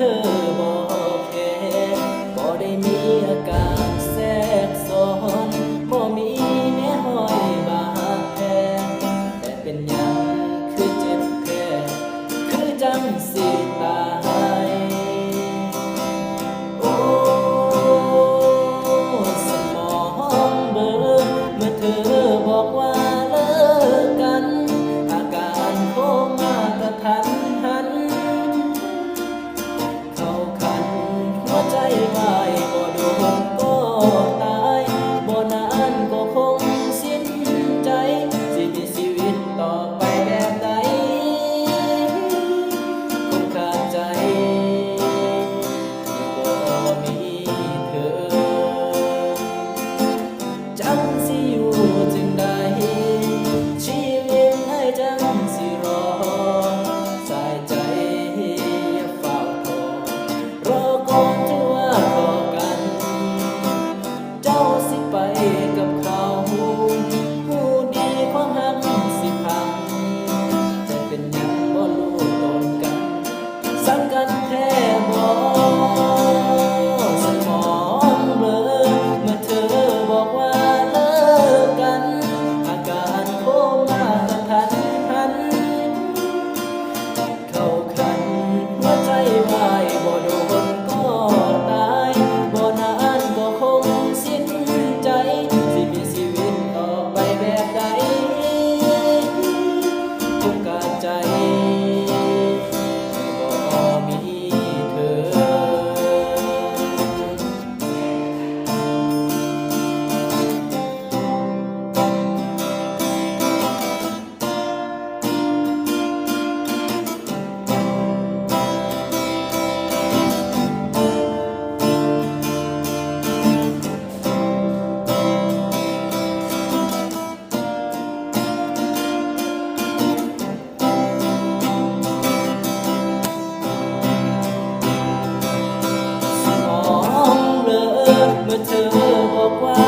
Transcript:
อบอกแค่บ่ได้มีอาการแทรกซ้อนบ่มีแน่ห้อยบาดแผลแต่เป็นหยังคือเจ็บแค่คือจังสิตายโอ้สมองเบลอเมื่อเธอบอกว่าเลิกกันอาการโคม่ากระทันหันเข้าคันหัวใจวายบ่โดนก็ตายบ่นานก็คงสิ้นใจสิมีชีวิตต่อไปแบบใดคงขาดใจบ่มีเธอจังสิอยู่จึงได้ชีวิตให้จังสิรอสายใจอย่าเฝ้าโทรรอก่อนจะว่าพอกันเจ้าสิไปกับเขาผู้ดีความหักสิพังแต่เป็นหยังบ่รู้ตนกันสำคัญแท้บ่สมองเบลอเมื่อเธอบอกว่าเลิกกันอาการโคม่ากระทันหันเข้าคันหัวใจวายบ่โดนก็ตายบ่นานก็คงสิ้นใจสิมีชีวิตต่อไปแบบใดทุกการใจบ่มีเธอสมองเบลอเมื่อเธอบอกว่า